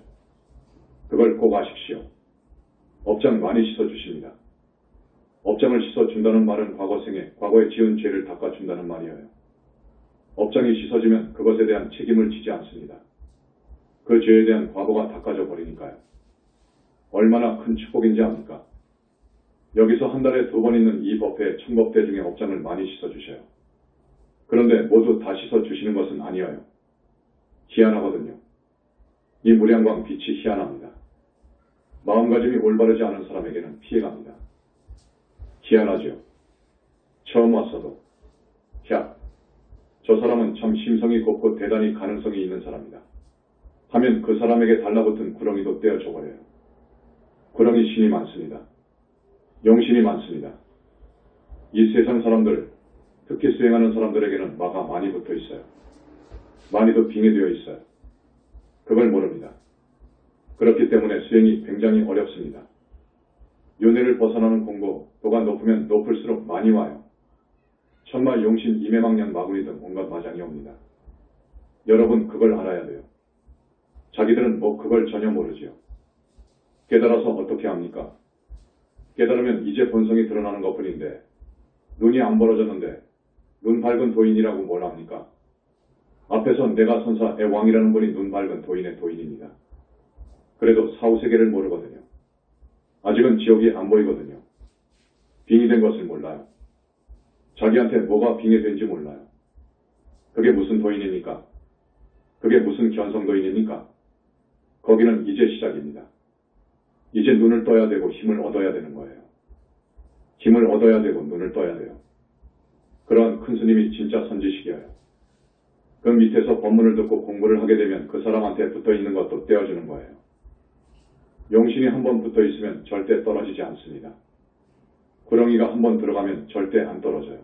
그걸 꼭 아십시오. 업장 많이 씻어주십니다. 업장을 씻어준다는 말은 과거에 지은 죄를 닦아준다는 말이에요. 업장이 씻어지면 그것에 대한 책임을 지지 않습니다. 그 죄에 대한 과거가 닦아져 버리니까요. 얼마나 큰 축복인지 압니까? 여기서 한 달에 2번 있는 이 법회의 천법대 중에 업장을 많이 씻어주셔요. 그런데 모두 다 씻어주시는 것은 아니에요. 희한하거든요. 이 무량광 빛이 희한합니다. 마음가짐이 올바르지 않은 사람에게는 피해갑니다. 희한하죠. 처음 왔어도 저 사람은 참 심성이 곱고 대단히 가능성이 있는 사람이다 하면 그 사람에게 달라붙은 구렁이도 떼어줘버려요. 구렁이 신이 많습니다. 용신이 많습니다. 이 세상 사람들, 특히 수행하는 사람들에게는 마가 많이 붙어 있어요. 많이도 빙의되어 있어요. 그걸 모릅니다. 그렇기 때문에 수행이 굉장히 어렵습니다. 윤회를 벗어나는 공부, 도가 높으면 높을수록 많이 와요. 천마, 용신, 이매망년, 마구니 등 온갖 마장이 옵니다. 여러분 그걸 알아야 돼요. 자기들은 그걸 전혀 모르지요. 깨달아서 어떻게 합니까? 깨달으면 이제 본성이 드러나는 것뿐인데 눈이 안 벌어졌는데 눈 밝은 도인이라고 뭘 합니까? 앞에서 내가 선사의 왕이라는 분이 눈 밝은 도인의 도인입니다. 그래도 사후세계를 모르거든요. 아직은 지옥이 안 보이거든요. 빙의된 것을 몰라요. 자기한테 뭐가 빙의된지 몰라요. 그게 무슨 도인입니까? 그게 무슨 견성도인입니까? 거기는 이제 시작입니다. 이제 눈을 떠야 되고 힘을 얻어야 되는 거예요. 힘을 얻어야 되고 눈을 떠야 돼요. 그러한 큰 스님이 진짜 선지식이에요. 그 밑에서 법문을 듣고 공부를 하게 되면 그 사람한테 붙어있는 것도 떼어주는 거예요. 용신이 한번 붙어있으면 절대 떨어지지 않습니다. 구렁이가 한번 들어가면 절대 안 떨어져요.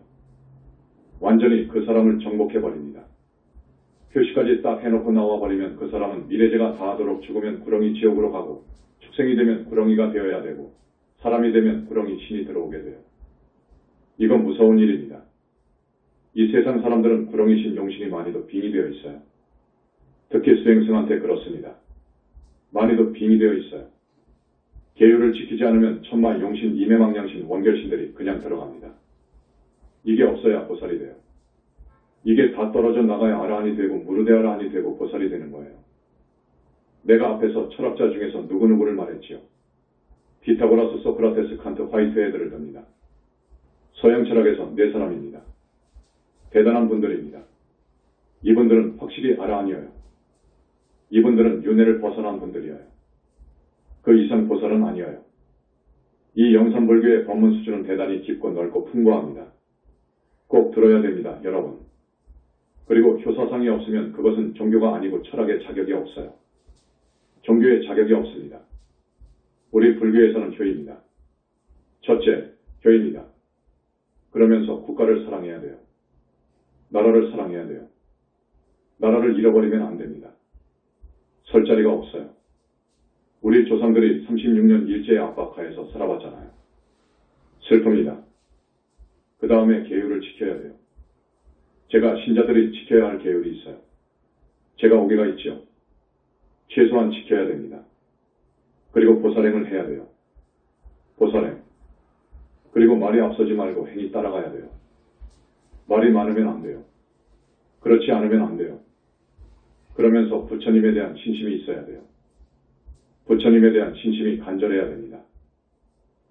완전히 그 사람을 정복해버립니다. 표시까지 딱 해놓고 나와버리면 그 사람은 미래제가 다하도록 죽으면 구렁이 지옥으로 가고 축생이 되면 구렁이가 되어야 되고 사람이 되면 구렁이 신이 들어오게 돼요. 이건 무서운 일입니다. 이 세상 사람들은 구렁이 신, 용신이 많이도 빙의되어 있어요. 특히 수행승한테 그렇습니다. 많이도 빙의되어 있어요. 계율을 지키지 않으면 천마, 용신, 이매망량신, 원결신들이 그냥 들어갑니다. 이게 없어야 보살이 돼요. 이게 다 떨어져 나가야 아라한이 되고 무르대아라한이 되고 보살이 되는 거예요. 내가 앞에서 철학자 중에서 누구누구를 말했지요. 피타고라스, 소크라테스, 칸트, 화이트헤드를 듭니다. 서양 철학에서 4사람입니다. 대단한 분들입니다. 이분들은 확실히 아라한이에요. 이분들은 윤회를 벗어난 분들이에요. 그 이상 보살은 아니에요. 이 영산불교의 법문 수준은 대단히 깊고 넓고 풍부합니다. 꼭 들어야 됩니다, 여러분. 그리고 효사상이 없으면 그것은 종교가 아니고 철학의 자격이 없어요. 종교의 자격이 없습니다. 우리 불교에서는 교입니다. 첫째, 교입니다. 그러면서 국가를 사랑해야 돼요. 나라를 사랑해야 돼요. 나라를 잃어버리면 안 됩니다. 설 자리가 없어요. 우리 조상들이 36년 일제의 압박하에서 살아봤잖아요. 슬픕니다. 그 다음에 계율을 지켜야 돼요. 제가 신자들이 지켜야 할 계율이 있어요. 제가 오기가 있죠. 최소한 지켜야 됩니다. 그리고 보살행을 해야 돼요. 보살행. 그리고 말이 앞서지 말고 행이 따라가야 돼요. 말이 많으면 안 돼요. 그렇지 않으면 안 돼요. 그러면서 부처님에 대한 신심이 있어야 돼요. 부처님에 대한 신심이 간절해야 됩니다.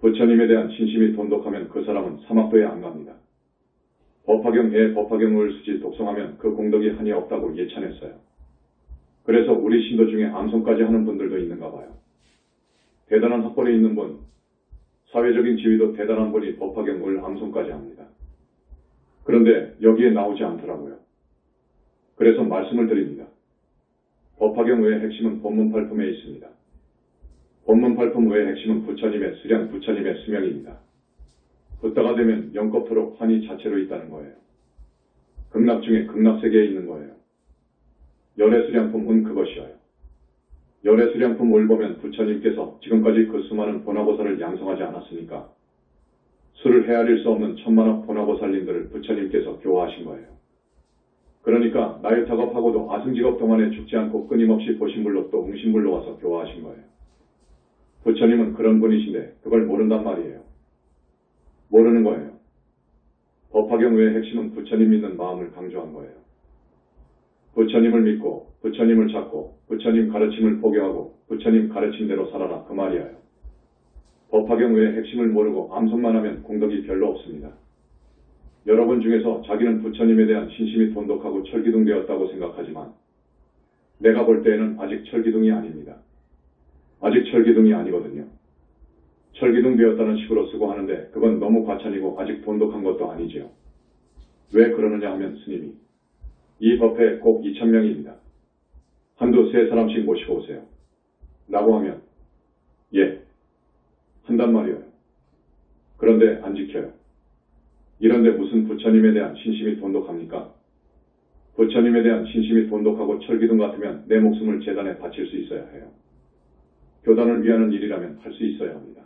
부처님에 대한 신심이 돈독하면 그 사람은 사막도에 안 갑니다. 법화경에 법화경을 수지 독송하면 그 공덕이 한이 없다고 예찬했어요. 그래서 우리 신도 중에 암송까지 하는 분들도 있는가 봐요. 대단한 학벌이 있는 분, 사회적인 지위도 대단한 분이 법화경을 암송까지 합니다. 그런데 여기에 나오지 않더라고요. 그래서 말씀을 드립니다. 법화경의 핵심은 법문팔품에 있습니다. 본문 발품 외의 핵심은 부처님의 수량, 부처님의 수명입니다. 붓다가 되면 영겁토록 환희 자체로 있다는 거예요. 극락 중에 극락세계에 있는 거예요. 열애수량품 은 그것이어요. 열애수량품을 보면 부처님께서 지금까지 그 수많은 보나보살을 양성하지 않았으니까 수를 헤아릴 수 없는 천만억 보나보살님들을 부처님께서 교화하신 거예요. 그러니까 나유타겁하고도 아승직업 동안에 죽지 않고 끊임없이 보신불로 또 응신불로 와서 교화하신 거예요. 부처님은 그런 분이신데 그걸 모른단 말이에요. 모르는 거예요. 법화경 외의 핵심은 부처님 믿는 마음을 강조한 거예요. 부처님을 믿고 부처님을 찾고 부처님 가르침을 포기하고 부처님 가르침대로 살아라 그 말이에요. 법화경 외의 핵심을 모르고 암송만 하면 공덕이 별로 없습니다. 여러분 중에서 자기는 부처님에 대한 신심이 돈독하고 철기둥되었다고 생각하지만 내가 볼 때에는 아직 철기둥이 아닙니다. 아직 철기둥이 아니거든요. 철기둥 되었다는 식으로 쓰고 하는데 그건 너무 과찬이고 아직 돈독한 것도 아니지요. 왜 그러느냐 하면 스님이 이 법회에 꼭 2000명입니다. 한두 세 사람씩 모시고 오세요. 라고 하면 예, 한단 말이에요. 그런데 안 지켜요. 이런데 무슨 부처님에 대한 신심이 돈독합니까? 부처님에 대한 신심이 돈독하고 철기둥 같으면 내 목숨을 재단에 바칠 수 있어야 해요. 교단을 위하는 일이라면 할 수 있어야 합니다.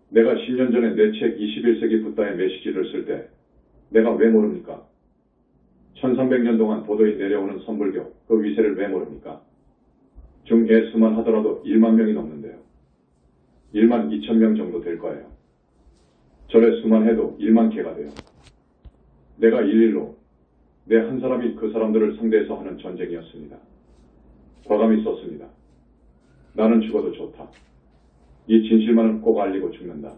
내가 10년 전에 내 책 21세기 붓다의 메시지를 쓸 때 내가 왜 모릅니까? 1300년 동안 도도히 내려오는 선불교 그 위세를 왜 모릅니까? 중에 수만 하더라도 1만 명이 넘는데요. 1만 2천 정도 될 거예요. 절에 수만 해도 1만 개가 돼요. 내가 일일로 내 한 사람이 그 사람들을 상대해서 하는 전쟁이었습니다. 과감히 썼습니다. 나는 죽어도 좋다. 이 진실만은 꼭 알리고 죽는다.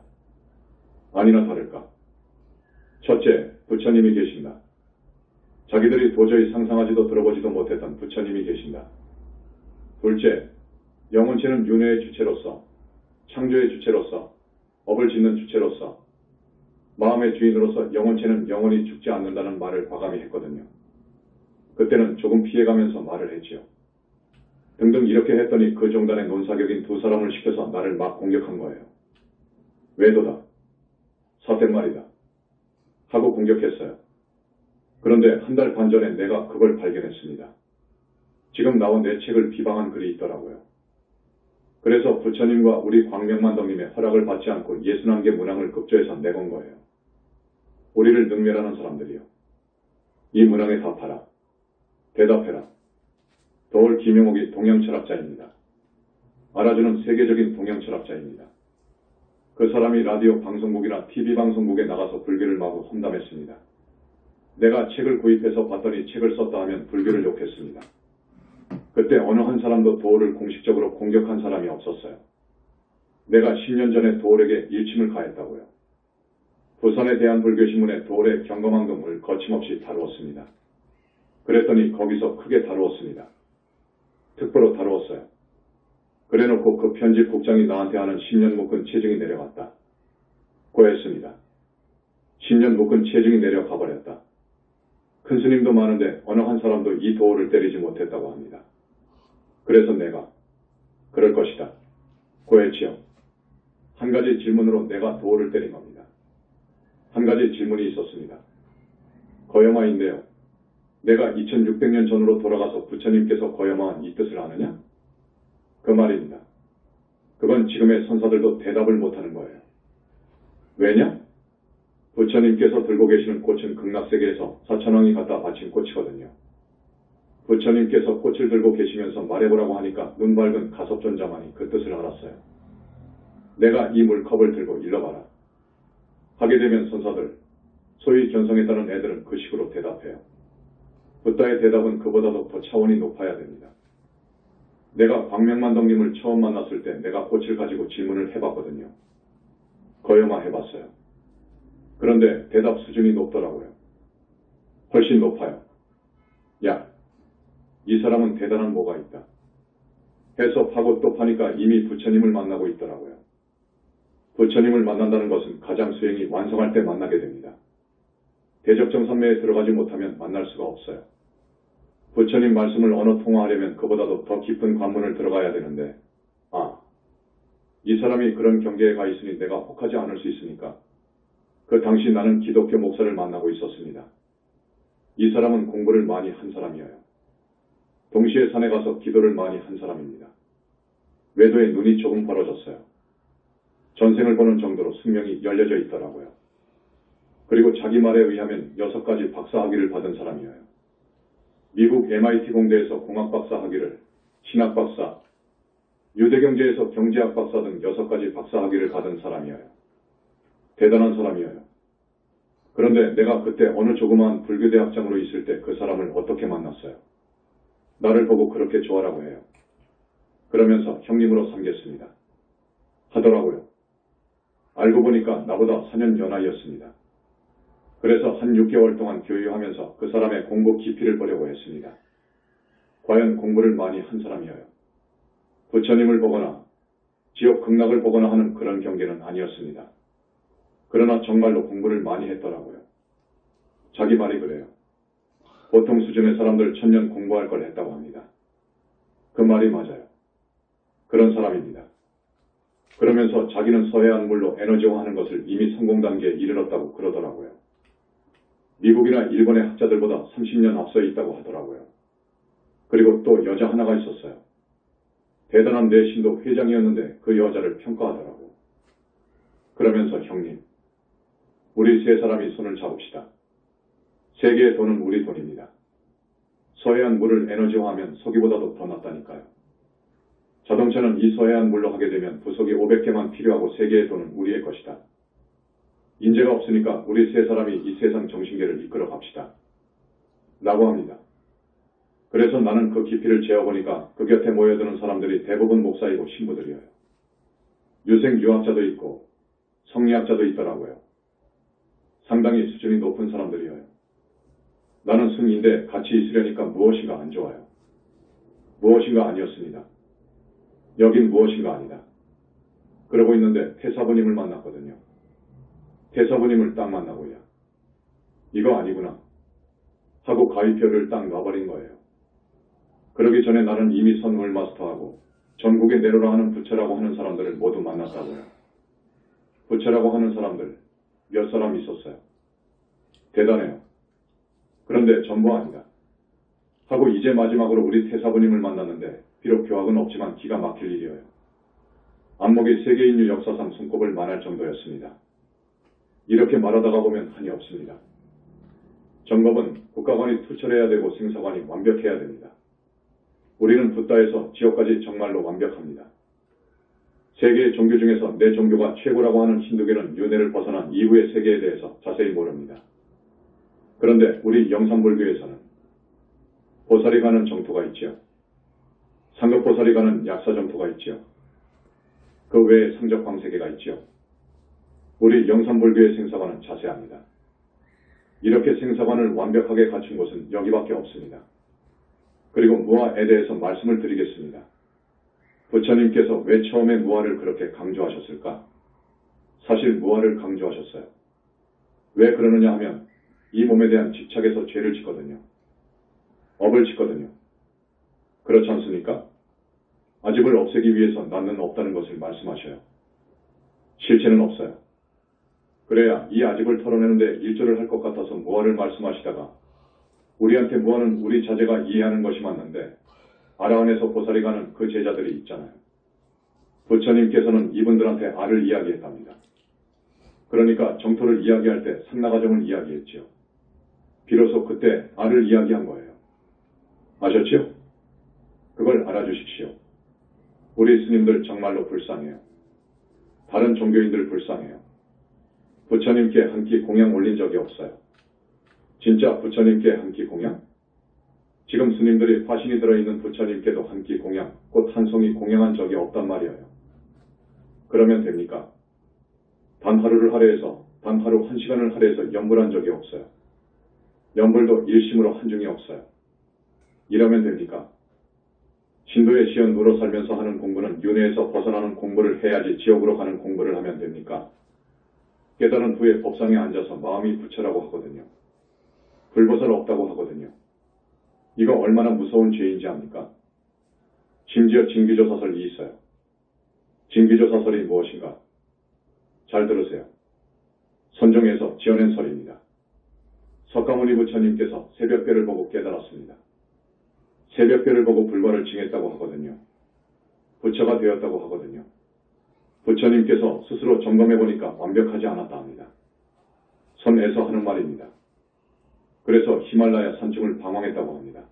아니나 다를까. 첫째, 부처님이 계신다. 자기들이 도저히 상상하지도 들어보지도 못했던 부처님이 계신다. 둘째, 영혼체는 윤회의 주체로서, 창조의 주체로서, 업을 짓는 주체로서, 마음의 주인으로서 영혼체는 영원히 죽지 않는다는 말을 과감히 했거든요. 그때는 조금 피해가면서 말을 했지요. 등등 이렇게 했더니 그 종단의 논사격인 두 사람을 시켜서 나를 막 공격한 거예요. 외도다. 사생말이다. 하고 공격했어요. 그런데 한 달 반 전에 내가 그걸 발견했습니다. 지금 나온 내 책을 비방한 글이 있더라고요. 그래서 부처님과 우리 광명만덕님의 허락을 받지 않고 61개 문항을 급조해서 내건 거예요. 우리를 능멸하는 사람들이요. 이 문항에 답하라. 대답해라. 도올 김용옥이 동양철학자입니다. 알아주는 세계적인 동양철학자입니다. 그 사람이 라디오 방송국이나 TV 방송국에 나가서 불교를 마구 험담했습니다. 내가 책을 구입해서 봤더니 책을 썼다 하면 불교를 욕했습니다. 그때 어느 한 사람도 도올을 공식적으로 공격한 사람이 없었어요. 내가 10년 전에 도올에게 일침을 가했다고요. 부산의 대한불교신문에 도올의 경거망동을 거침없이 다루었습니다. 그랬더니 거기서 크게 다루었습니다. 특보로 다루었어요. 그래놓고 그 편집국장이 나한테 하는 10년 묶은 체증이 내려갔다. 고했습니다. 10년 묶은 체증이 내려가 버렸다. 큰 스님도 많은데 어느 한 사람도 이 도올을 때리지 못했다고 합니다. 그래서 내가 그럴 것이다. 고했지요. 한 가지 질문으로 내가 도올을 때린 겁니다. 한 가지 질문이 있었습니다. 거여마인데요. 내가 2600년 전으로 돌아가서 부처님께서 거여마한 이 뜻을 아느냐? 그 말입니다. 그건 지금의 선사들도 대답을 못하는 거예요. 왜냐? 부처님께서 들고 계시는 꽃은 극락세계에서 사천왕이 갖다 바친 꽃이거든요. 부처님께서 꽃을 들고 계시면서 말해보라고 하니까 눈 밝은 가섭존자만이 그 뜻을 알았어요. 내가 이 물컵을 들고 일러봐라. 하게 되면 선사들, 소위 견성했다는 애들은 그 식으로 대답해요. 붓다의 대답은 그보다도 더 차원이 높아야 됩니다. 내가 광명만덕님을 처음 만났을 때 내가 꽃을 가지고 질문을 해봤거든요. 거여마 해봤어요. 그런데 대답 수준이 높더라고요. 훨씬 높아요. 야, 이 사람은 대단한 뭐가 있다. 해서 파고 또 파니까 이미 부처님을 만나고 있더라고요. 부처님을 만난다는 것은 가장 수행이 완성할 때 만나게 됩니다. 대적정산매에 들어가지 못하면 만날 수가 없어요. 부처님 말씀을 언어 통화하려면 그보다도 더 깊은 관문을 들어가야 되는데, 이 사람이 그런 경계에 가 있으니 내가 혹하지 않을 수 있으니까. 그 당시 나는 기독교 목사를 만나고 있었습니다. 이 사람은 공부를 많이 한 사람이에요. 동시에 산에 가서 기도를 많이 한 사람입니다. 외도에 눈이 조금 벌어졌어요. 전생을 보는 정도로 숙명이 열려져 있더라고요. 그리고 자기 말에 의하면 6가지 박사 학위를 받은 사람이에요. 미국 MIT 공대에서 공학 박사 학위를, 신학 박사, 유대경제에서 경제학 박사 등 6가지 박사 학위를 받은 사람이에요. 대단한 사람이에요. 그런데 내가 그때 어느 조그마한 불교대학장으로 있을 때 그 사람을 어떻게 만났어요? 나를 보고 그렇게 좋아라고 해요. 그러면서 형님으로 삼겠습니다. 하더라고요. 알고 보니까 나보다 4년 연하였습니다. 그래서 한 6개월 동안 교유하면서 그 사람의 공부 깊이를 보려고 했습니다. 과연 공부를 많이 한 사람이에요. 부처님을 보거나 지옥 극락을 보거나 하는 그런 경계는 아니었습니다. 그러나 정말로 공부를 많이 했더라고요. 자기 말이 그래요. 보통 수준의 사람들 1000년 공부할 걸 했다고 합니다. 그 말이 맞아요. 그런 사람입니다. 그러면서 자기는 서해안 물로 에너지화하는 것을 이미 성공 단계에 이르렀다고 그러더라고요. 미국이나 일본의 학자들보다 30년 앞서 있다고 하더라고요. 그리고 또 여자 하나가 있었어요. 대단한 내신도 회장이었는데 그 여자를 평가하더라고. 그러면서 형님, 우리 3사람이 손을 잡읍시다. 세계의 돈은 우리 돈입니다. 서해안 물을 에너지화하면 석유보다도 더 낫다니까요. 자동차는 이 서해안 물로 하게 되면 부속이 500개만 필요하고 세계의 돈은 우리의 것이다. 인재가 없으니까 우리 3사람이 이 세상 정신계를 이끌어 갑시다. 라고 합니다. 그래서 나는 그 깊이를 재어보니까 그 곁에 모여드는 사람들이 대부분 목사이고 신부들이에요. 유생 유학자도 있고 성리학자도 있더라고요. 상당히 수준이 높은 사람들이에요. 나는 승인데 같이 있으려니까 무엇인가 안 좋아요. 무엇인가 아니었습니다. 여긴 무엇인가 아니다. 그러고 있는데 태사부님을 만났거든요. 태사부님을 딱 만나고요. 이거 아니구나 하고 가위표를 딱 놔버린 거예요. 그러기 전에 나는 이미 선을 마스터하고 전국에 내로라 하는 부처라고 하는 사람들을 모두 만났다고요. 부처라고 하는 사람들 몇 사람 있었어요. 대단해요. 그런데 전부 아니다. 하고 이제 마지막으로 우리 태사부님을 만났는데 비록 교학은 없지만 기가 막힐 일이에요. 안목이 세계인류 역사상 손꼽을 만할 정도였습니다. 이렇게 말하다가 보면 한이 없습니다. 정법은 국가관이 투철해야 되고 생사관이 완벽해야 됩니다. 우리는 붓다에서 지옥까지 정말로 완벽합니다. 세계의 종교 중에서 내 종교가 최고라고 하는 힌두교는 윤회를 벗어난 이후의 세계에 대해서 자세히 모릅니다. 그런데 우리 영산불교에서는 보살이 가는 정토가 있지요. 상급보살이 가는 약사 정토가 있지요. 그 외에 상적광세계가 있지요. 우리 영산불교의 생사관은 자세합니다. 이렇게 생사관을 완벽하게 갖춘 곳은 여기밖에 없습니다. 그리고 무아에 대해서 말씀을 드리겠습니다. 부처님께서 왜 처음에 무아를 그렇게 강조하셨을까? 사실 무아를 강조하셨어요. 왜 그러느냐 하면 이 몸에 대한 집착에서 죄를 짓거든요. 업을 짓거든요. 그렇지 않습니까? 아집을 없애기 위해서 나는 없다는 것을 말씀하셔요. 실체는 없어요. 그래야 이 아집을 털어내는데 일조를 할 것 같아서 무아를 말씀하시다가 우리한테 무아는 우리 자제가 이해하는 것이 맞는데 아라한에서 보살이 가는 그 제자들이 있잖아요. 부처님께서는 이분들한테 아를 이야기했답니다. 그러니까 정토를 이야기할 때 삼나가정을 이야기했지요. 비로소 그때 아를 이야기한 거예요. 아셨지요? 그걸 알아주십시오. 우리 스님들 정말로 불쌍해요. 다른 종교인들 불쌍해요. 부처님께 한 끼 공양 올린 적이 없어요. 진짜 부처님께 한 끼 공양? 지금 스님들이 화신이 들어있는 부처님께도 한 끼 공양, 꽃 한 송이 공양한 적이 없단 말이에요. 그러면 됩니까? 단 하루를 할애해서, 단 하루 1시간을 할애해서 염불한 적이 없어요. 염불도 일심으로 한 중이 없어요. 이러면 됩니까? 신도의 시연으로 살면서 하는 공부는 윤회에서 벗어나는 공부를 해야지 지옥으로 가는 공부를 하면 됩니까? 깨달은 후에 법상에 앉아서 마음이 부처라고 하거든요. 불보살 없다고 하거든요. 이거 얼마나 무서운 죄인지 압니까? 심지어 진규조 사설이 있어요. 징기조사설이 무엇인가? 잘 들으세요. 선종에서 지어낸 설입니다. 석가모니 부처님께서 새벽별을 보고 깨달았습니다. 새벽별을 보고 불과를 징했다고 하거든요. 부처가 되었다고 하거든요. 부처님께서 스스로 점검해보니까 완벽하지 않았다 합니다. 선에서 하는 말입니다. 그래서 히말라야 산중을 방황했다고 합니다.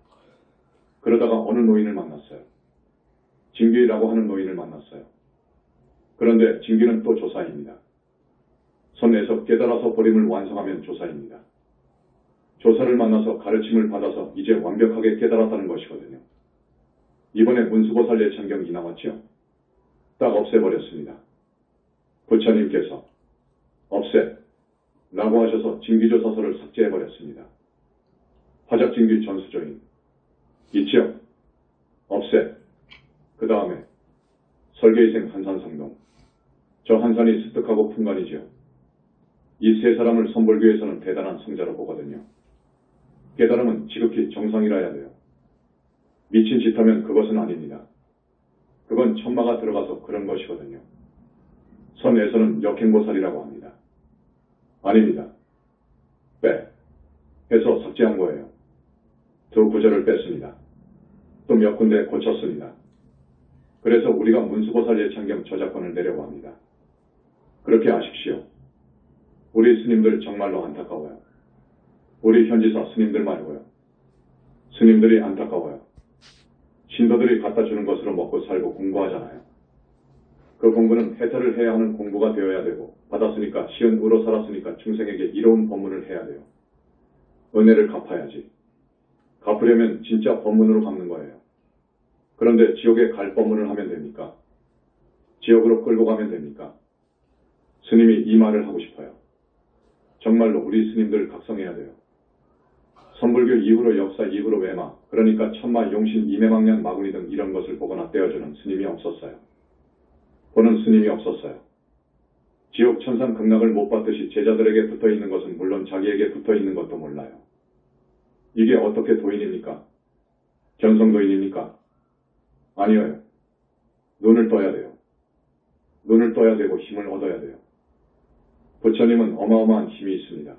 그러다가 어느 노인을 만났어요. 징기라고 하는 노인을 만났어요. 그런데 징기는 또 조사입니다. 선에서 깨달아서 보림을 완성하면 조사입니다. 조사를 만나서 가르침을 받아서 이제 완벽하게 깨달았다는 것이거든요. 이번에 문수보살 예찬경이 나왔죠? 딱 없애버렸습니다. 부처님께서 없애 라고 하셔서 징기조사설을 삭제해버렸습니다. 화작징기 전수조인 있죠? 없애. 그 다음에 설계위생 한산성동. 저 한산이 습득하고 풍간이죠. 이 세 사람을 선불교에서는 대단한 성자로 보거든요. 깨달음은 지극히 정상이라 해야 돼요. 미친 짓 하면 그것은 아닙니다. 그건 천마가 들어가서 그런 것이거든요. 선에서는 역행보살이라고 합니다. 아닙니다. 빼. 해서 삭제한 거예요. 두 구절을 뺐습니다. 또 몇 군데 고쳤습니다. 그래서 우리가 문수보살 예찬경 저작권을 내려고 합니다. 그렇게 아십시오. 우리 스님들 정말로 안타까워요. 우리 현지사 스님들 말고요. 스님들이 안타까워요. 신도들이 갖다 주는 것으로 먹고 살고 공부하잖아요. 그 공부는 해탈을 해야 하는 공부가 되어야 되고 받았으니까 시은으로 살았으니까 중생에게 이로운 법문을 해야 돼요. 은혜를 갚아야지. 갚으려면 진짜 법문으로 갚는 거예요. 그런데 지옥에 갈 법문을 하면 됩니까? 지옥으로 끌고 가면 됩니까? 스님이 이 말을 하고 싶어요. 정말로 우리 스님들 각성해야 돼요. 선불교 이후로 역사 이후로 외마, 그러니까 천마, 용신, 이매망년, 마구니 등 이런 것을 보거나 떼어주는 스님이 없었어요. 보는 스님이 없었어요. 지옥 천상 극락을 못 받듯이 제자들에게 붙어있는 것은 물론 자기에게 붙어있는 것도 몰라요. 이게 어떻게 도인입니까? 견성도인입니까? 아니에요. 눈을 떠야 돼요. 눈을 떠야 되고 힘을 얻어야 돼요. 부처님은 어마어마한 힘이 있습니다.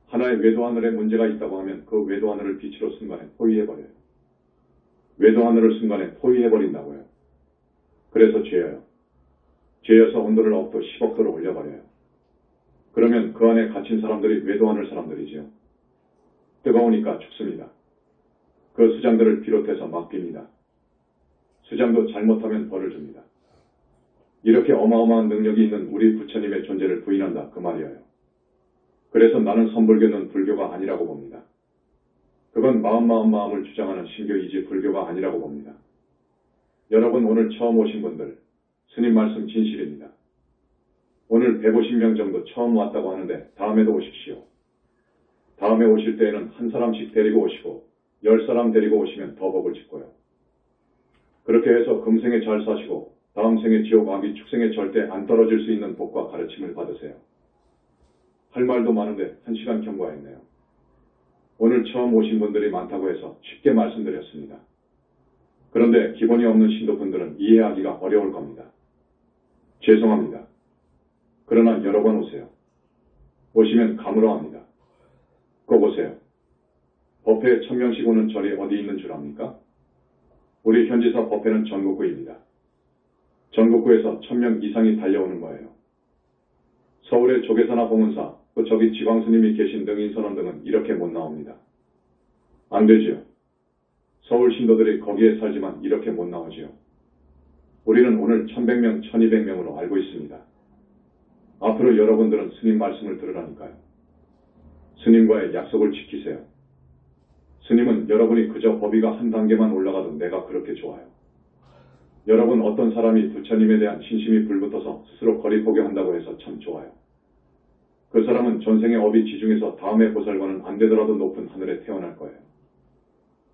하나의 외도하늘에 문제가 있다고 하면 그 외도하늘을 빛으로 순간에 포위해버려요. 외도하늘을 순간에 포위해버린다고요. 그래서 죄예요. 죄여서 온도를 억도 10억도로 올려버려요. 그러면 그 안에 갇힌 사람들이 외도하늘 사람들이지요. 뜨거우니까 죽습니다. 그 수장들을 비롯해서 막 빕니다. 수장도 잘못하면 벌을 줍니다. 이렇게 어마어마한 능력이 있는 우리 부처님의 존재를 부인한다 그 말이에요. 그래서 나는 선불교는 불교가 아니라고 봅니다. 그건 마음을 주장하는 신교이지 불교가 아니라고 봅니다. 여러분 오늘 처음 오신 분들 스님 말씀 진실입니다. 오늘 150명 정도 처음 왔다고 하는데 다음에도 오십시오. 다음에 오실 때에는 한 사람씩 데리고 오시고 10사람 데리고 오시면 더 복을 짓고요. 그렇게 해서 금생에 잘 사시고 다음 생에 지옥 악이 축생에 절대 안 떨어질 수 있는 복과 가르침을 받으세요. 할 말도 많은데 1시간 경과했네요. 오늘 처음 오신 분들이 많다고 해서 쉽게 말씀드렸습니다. 그런데 기본이 없는 신도분들은 이해하기가 어려울 겁니다. 죄송합니다. 그러나 여러 번 오세요. 오시면 감으로 합니다. 꼭 오세요. 법회에 1000명씩 오는 절이 어디 있는 줄 압니까? 우리 현지사 법회는 전국구입니다. 전국구에서 1000명 이상이 달려오는 거예요. 서울의 조계사나 봉은사, 또 저기 지광스님이 계신 등인선원 등은 이렇게 못 나옵니다. 안 되지요. 서울 신도들이 거기에 살지만 이렇게 못 나오지요. 우리는 오늘 1100명, 1200명으로 알고 있습니다. 앞으로 여러분들은 스님 말씀을 들으라니까요. 스님과의 약속을 지키세요. 스님은 여러분이 그저 법위가 한 단계만 올라가도 내가 그렇게 좋아요. 여러분 어떤 사람이 부처님에 대한 신심이 불붙어서 스스로 거리 포기한다고 해서 참 좋아요. 그 사람은 전생의 업이 지중해서 다음의 보살과는 안 되더라도 높은 하늘에 태어날 거예요.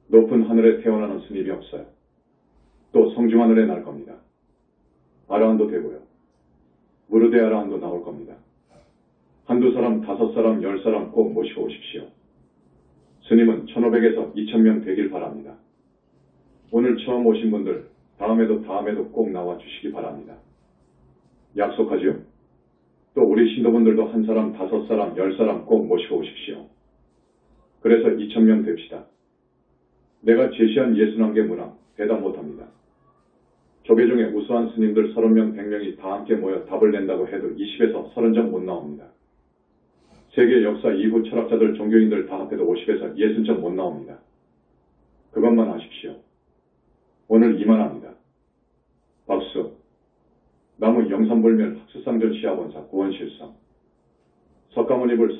높은 하늘에 태어나는 스님이 없어요. 또 성중하늘에 날 겁니다. 아라한도 되고요. 무르대 아라한도 나올 겁니다. 한두 사람, 5사람, 10사람 꼭 모시고 오십시오. 스님은 1500에서 2000명 되길 바랍니다. 오늘 처음 오신 분들 다음에도 꼭 나와 주시기 바랍니다. 약속하지요? 또 우리 신도분들도 한 사람, 5사람, 10사람 꼭 모시고 오십시오. 그래서 2,000명 됩시다. 내가 제시한 61개 문항 대답 못합니다. 조계 중에 우수한 스님들 30명, 100명이 다 함께 모여 답을 낸다고 해도 20에서 30점 못 나옵니다. 세계 역사 이후 철학자들, 종교인들 다 합해도 50에서 60점 못 나옵니다. 그것만 아십시오. 오늘 이만합니다. 박수. 나무 영산불멸 학수상전 시아본사 구원실성. 석가모니불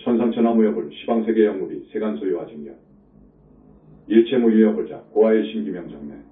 천상천하무여불 시방세계 영무비 세간소유와 증견. 일체무유여불자 고아의 신기명정매.